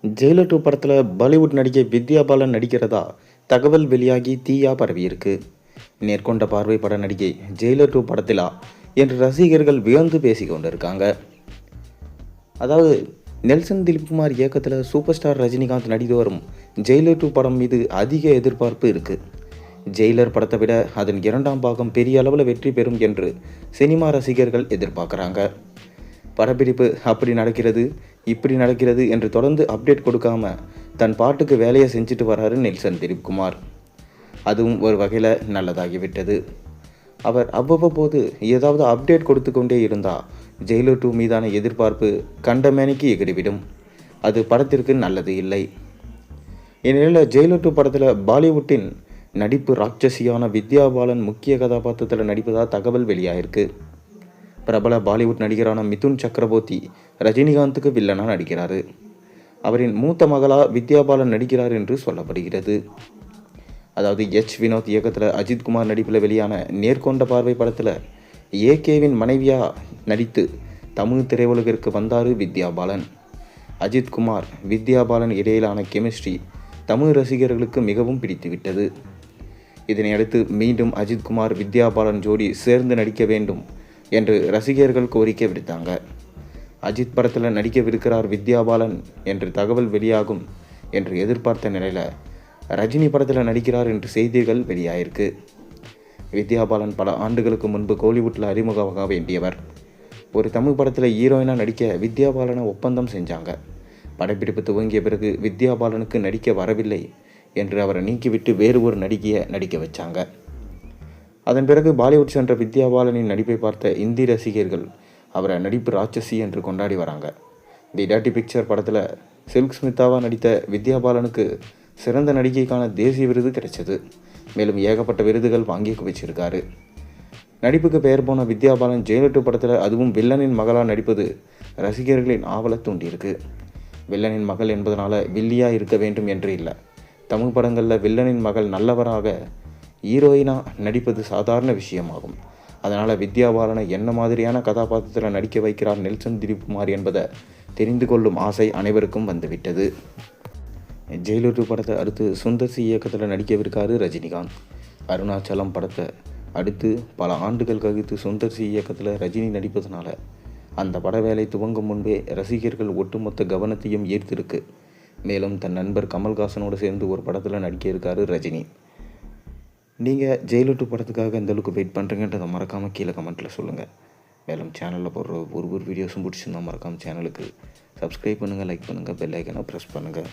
Jailer 2 படத்தில் பாலிவுட் நடிகை வித்யா பாலன் நடிக்கிறதா தகவல் வெளியாகி தீயா பரவியிருக்கு. நேர்கொண்ட பார்வை பட நடிகை ஜெயிலர் 2 படத்திலா என்று ரசிகர்கள் வியந்து பேசி கொண்டிருக்காங்க. அதாவது நெல்சன் திலீப்குமார் இயக்கத்தில் சூப்பர் ஸ்டார் ரஜினிகாந்த் நடித்து வரும் ஜெயிலர் 2 படம் மீது அதிக எதிர்பார்ப்பு இருக்குது. ஜெயிலர் படத்தை விட அதன் 2ஆம் பாகம் பெரிய அளவில் வெற்றி பெறும் என்று சினிமா ரசிகர்கள் எதிர்பார்க்குறாங்க. படப்பிடிப்பு அப்படி நடக்கிறது இப்படி நடக்கிறது என்று தொடர்ந்து அப்டேட் கொடுக்காம தன் பாட்டுக்கு வேலையை செஞ்சுட்டு வராரு நெல்சன் திலீப்குமார். அதுவும் ஒரு வகையில் நல்லதாகிவிட்டது. அவர் அவ்வப்போது ஏதாவது அப்டேட் கொடுத்து கொண்டே இருந்தால் ஜெயிலர் 2 மீதான எதிர்பார்ப்பு கண்டமேனிக்கு எகிறிவிடும். அது படத்திற்கு நல்லது இல்லை. இந்நிலையில் ஜெயிலர் 2 படத்தில் பாலிவுட்டின் நடிப்பு ராட்சசியான வித்யா பாலன் முக்கிய கதாபாத்திரத்தில் நடிப்பதாக தகவல் வெளியாயிருக்கு. பிரபல பாலிவுட் நடிகரான மிதுன் சக்கரவர்த்தி ரஜினிகாந்துக்கு வில்லனாக நடிக்கிறார். அவரின் மூத்த மகளாக வித்யா பாலன் நடிக்கிறார் என்று சொல்லப்படுகிறது. அதாவது வினோத் இயக்கத்தில் அஜித்குமார் நடிப்பில் வெளியான நேர்கொண்ட பார்வை படத்தில் ஏகேவின் மனைவியாக நடித்து தமிழ் திரையுலகிற்கு வந்தார் வித்யா பாலன். அஜித்குமார் வித்யா பாலன் இடையிலான கெமிஸ்ட்ரி தமிழ் ரசிகர்களுக்கு மிகவும் பிடித்துவிட்டது. இதனையடுத்து மீண்டும் அஜித்குமார் வித்யா பாலன் ஜோடி சேர்ந்து நடிக்க வேண்டும் என்று ரசிகர்கள் கோரிக்கை விடுத்தாங்க. அஜித் படத்தில் நடிக்கவிருக்கிறார் வித்யா பாலன் என்று தகவல் வெளியாகும் என்று எதிர்பார்த்த நிலையில் ரஜினி படத்தில் நடிக்கிறார் என்று செய்திகள் வெளியாயிருக்கு. வித்யா பாலன் பல ஆண்டுகளுக்கு முன்பு கோலிவுட்டில் அறிமுகமாக வேண்டியவர். ஒரு தமிழ் படத்தில் ஹீரோயினாக நடிக்க வித்யா பாலனை ஒப்பந்தம் செஞ்சாங்க. படப்பிடிப்பு துவங்கிய பிறகு வித்யா பாலனுக்கு நடிக்க வரவில்லை என்று அவரை நீக்கிவிட்டு வேறு ஒரு நடிகையை நடிக்க வச்சாங்க. அதன் பிறகு பாலிவுட் சென்ற வித்யா பாலனின் நடிப்பை பார்த்த இந்தி ரசிகர்கள் அவரை நடிப்பு ராட்சசி என்று கொண்டாடி வராங்க. தி டர்ட்டி பிக்சர் படத்தில் சில்க் ஸ்மிதாவாக நடித்த வித்யா பாலனுக்கு சிறந்த நடிகைக்கான தேசிய விருது கிடைச்சது. மேலும் ஏகப்பட்ட விருதுகள் வாங்கி குவிச்சிருக்காரு. நடிப்புக்கு பெயர் போன வித்யா பாலன் ஜெயிலர் 2 படத்தில் அதுவும் வில்லனின் மகளாக நடிப்பது ரசிகர்களின் ஆவலை தூண்டியிருக்கு. வில்லனின் மகள் என்பதனால வில்லியாக இருக்க வேண்டும் என்று இல்லை. தமிழ் படங்களில் வில்லனின் மகள் நல்லவராக ஹீரோயினாக நடிப்பது சாதாரண விஷயமாகும். அதனால் வித்யா பாலனை என்ன மாதிரியான கதாபாத்திரத்தில் நடிக்க வைக்கிறார் நெல்சன் திலீப்குமார் என்பதை தெரிந்து கொள்ளும் ஆசை அனைவருக்கும் வந்துவிட்டது. ஜெயிலர் 2 படத்தை அடுத்து சுந்தர் சி இயக்கத்தில் நடிக்கவிருக்காரு ரஜினிகாந்த். அருணாச்சலம் படத்தை அடுத்து பல ஆண்டுகள் கழித்து சுந்தர் சி இயக்கத்தில் ரஜினி நடிப்பதனால அந்த பட வேலை துவங்கும் முன்பே ரசிகர்கள் ஒட்டுமொத்த கவனத்தையும் ஈர்த்திருக்கு. மேலும் தன் நண்பர் கமல்ஹாசனோடு சேர்ந்து ஒரு படத்தில் நடிக்க இருக்காரு ரஜினி. நீங்கள் ஜெயிலர் 2 படத்துக்காக எந்த அளவுக்கு வெயிட் பண்ணுறீங்கன்றதை மறக்காமல் கீழே கமெண்ட்டில் சொல்லுங்கள். மேலும் சேனலில் போடுற ஒரு வீடியோஸும் பிடிச்சிருந்தால் மறக்காமல் சேனலுக்கு சப்ஸ்கிரைப் பண்ணுங்கள், லைக் பண்ணுங்கள், பெல் ஐக்கனை ப்ரெஸ் பண்ணுங்கள்.